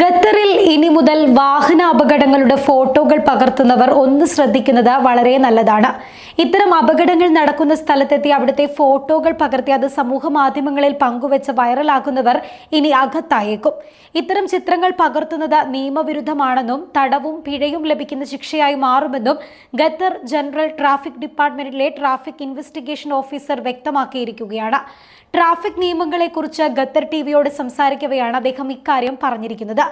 ഖത്തറിൽ ഇനി മുതൽ വാഹന അപകടങ്ങളുടെ ഫോട്ടോകൾ പകർത്തുന്നവർ ഒന്ന് ശ്രദ്ധിക്കുന്നത് വളരെ നല്ലതാണ്. ഇത്തരം അപകടങ്ങൾ നടക്കുന്ന സ്ഥലത്തെത്തി അവിടുത്തെ ഫോട്ടോകൾ പകർത്തി അത് സമൂഹ മാധ്യമങ്ങളിൽ പങ്കുവെച്ച് വൈറലാക്കുന്നവർ ഇനി അകത്തായേക്കും. ഇത്തരം ചിത്രങ്ങൾ പകർത്തുന്നത് നിയമവിരുദ്ധമാണെന്നും തടവും പിഴയും ലഭിക്കുന്ന ശിക്ഷയായി മാറുമെന്നും ഖത്തർ ജനറൽ ട്രാഫിക് ഡിപ്പാർട്ട്മെന്റിലെ ട്രാഫിക് ഇൻവെസ്റ്റിഗേഷൻ ഓഫീസർ വ്യക്തമാക്കിയിരിക്കുകയാണ്. ട്രാഫിക് നിയമങ്ങളെക്കുറിച്ച് ഖത്തർ ടിവിയോട് സംസാരിക്കവെയാണ് അദ്ദേഹം ഇക്കാര്യം പറഞ്ഞിരിക്കുന്നത്.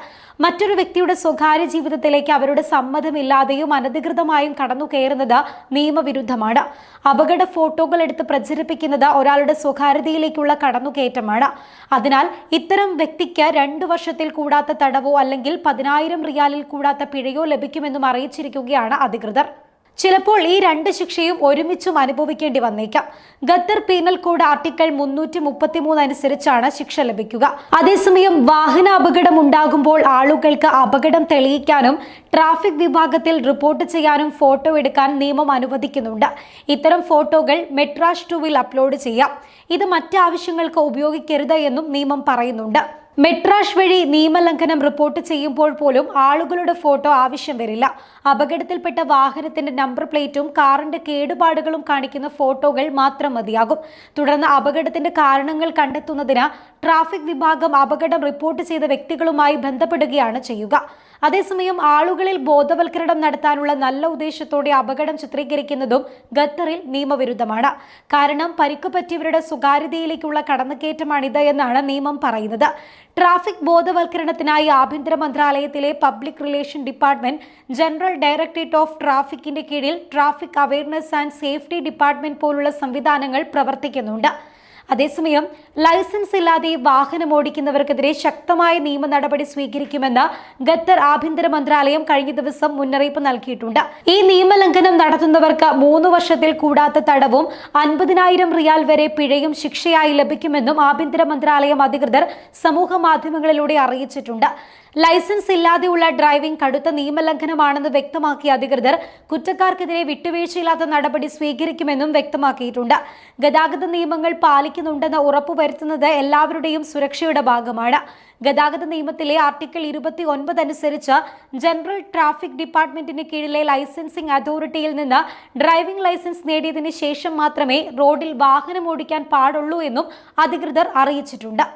മറ്റൊരു വ്യക്തിയുടെ സ്വകാര്യ ജീവിതത്തിലേക്ക് അവരുടെ സമ്മതമില്ലാതെയും അനധികൃതമായും കടന്നു കയറുന്നത് നിയമവിരുദ്ധമാണ്. അപകട ഫോട്ടോകൾ എടുത്ത് പ്രചരിപ്പിക്കുന്നത് ഒരാളുടെ സ്വകാര്യതയിലേക്കുള്ള കടന്നുകയറ്റമാണ്. അതിനാൽ ഇത്തരം വ്യക്തിക്ക് 2 വർഷത്തിൽ കൂടാത്ത തടവോ അല്ലെങ്കിൽ 10,000 റിയാലിൽ കൂടാത്ത പിഴയോ ലഭിക്കുമെന്നും അറിയിച്ചിരിക്കുകയാണ് അധികൃതർ. ചിലപ്പോൾ ഈ 2 ശിക്ഷയും ഒരുമിച്ചും അനുഭവിക്കേണ്ടി വന്നേക്കാം. ഖത്തർ പീനൽ കോഡ് ആർട്ടിക്കിൾ 333 അനുസരിച്ചാണ് ശിക്ഷ ലഭിക്കുക. അതേസമയം വാഹന അപകടം ഉണ്ടാകുമ്പോൾ ആളുകൾക്ക് അപകടം തെളിയിക്കാനും ട്രാഫിക് വിഭാഗത്തിൽ റിപ്പോർട്ട് ചെയ്യാനും ഫോട്ടോ എടുക്കാൻ നിയമം അനുവദിക്കുന്നുണ്ട്. ഇത്തരം ഫോട്ടോകൾ മെട്രാഷ് 2-ൽ അപ്ലോഡ് ചെയ്യാം. ഇത് മറ്റ് ആവശ്യങ്ങൾക്ക് ഉപയോഗിക്കരുത് എന്നും നിയമം പറയുന്നുണ്ട്. മെട്രാഷ് വഴി നിയമലംഘനം റിപ്പോർട്ട് ചെയ്യുമ്പോൾ പോലും ആളുകളുടെ ഫോട്ടോ ആവശ്യം വരില്ല. അപകടത്തിൽപ്പെട്ട വാഹനത്തിന്റെ നമ്പർ പ്ലേറ്റും കാറിന്റെ കേടുപാടുകളും കാണിക്കുന്ന ഫോട്ടോകൾ മാത്രം മതിയാകും. തുടർന്ന് അപകടത്തിന്റെ കാരണങ്ങൾ കണ്ടെത്തുന്നതിന് ട്രാഫിക് വിഭാഗം അപകടം റിപ്പോർട്ട് ചെയ്ത വ്യക്തികളുമായി ബന്ധപ്പെടുകയാണ് ചെയ്യുക. അതേസമയം ആളുകളിൽ ബോധവൽക്കരണം നടത്താനുള്ള നല്ല ഉദ്ദേശത്തോടെ അപകടം ചിത്രീകരിക്കുന്നതും ഖത്തറിൽ നിയമവിരുദ്ധമാണ്. കാരണം പരിക്ക് പറ്റിയവരുടെ സ്വകാര്യതയിലേക്കുള്ള കടന്നുകയറ്റമാണിത് എന്നാണ് നിയമം പറയുന്നത്. ട്രാഫിക് ബോധവൽക്കരണത്തിനായി ആഭ്യന്തര മന്ത്രാലയത്തിലെ public relation department general directorate of ട്രാഫിക്കിന്റെ കീഴിൽ traffic awareness and safety department പോലുള്ള സംവിധാനങ്ങൾ പ്രവർത്തിക്കുന്നുണ്ട്. അതേസമയം ലൈസൻസ് ഇല്ലാതെ വാഹനം ഓടിക്കുന്നവർക്കെതിരെ ശക്തമായ നിയമ നടപടി സ്വീകരിക്കുമെന്ന് ഖത്തർ ആഭ്യന്തര മന്ത്രാലയം കഴിഞ്ഞ ദിവസം മുന്നറിയിപ്പ് നൽകിയിട്ടുണ്ട്. ഈ നിയമലംഘനം നടത്തുന്നവർക്ക് 3 വർഷത്തിൽ കൂടാത്ത തടവും 50,000 റിയാൽ വരെ പിഴയും ശിക്ഷയായി ലഭിക്കുമെന്നും ആഭ്യന്തര മന്ത്രാലയം അധികൃതർ സമൂഹ മാധ്യമങ്ങളിലൂടെ അറിയിച്ചിട്ടുണ്ട്. ലൈസൻസ് ഇല്ലാതെയുള്ള ഡ്രൈവിംഗ് കടുത്ത നിയമലംഘനമാണെന്ന് വ്യക്തമാക്കിയ അധികൃതർ കുറ്റക്കാർക്കെതിരെ വിട്ടുവീഴ്ചയില്ലാത്ത നടപടി സ്വീകരിക്കുമെന്നും വ്യക്തമാക്കിയിട്ടുണ്ട്. ഗതാഗത നിയമങ്ങൾ പാലിക്കുന്നുണ്ടെന്ന് ഉറപ്പുവരുത്തുന്നത് എല്ലാവരുടെയും സുരക്ഷയുടെ ഭാഗമാണ്. ഗതാഗത നിയമത്തിലെ ആർട്ടിക്കിൾ 29 അനുസരിച്ച് ജനറൽ ട്രാഫിക് ഡിപ്പാർട്ട്മെന്റിന് കീഴിലെ ലൈസൻസിംഗ് അതോറിറ്റിയിൽ നിന്ന് ഡ്രൈവിംഗ് ലൈസൻസ് നേടിയതിന് ശേഷം മാത്രമേ റോഡിൽ വാഹനം ഓടിക്കാൻ പാടുള്ളൂ എന്നും അധികൃതർ അറിയിച്ചിട്ടുണ്ട്.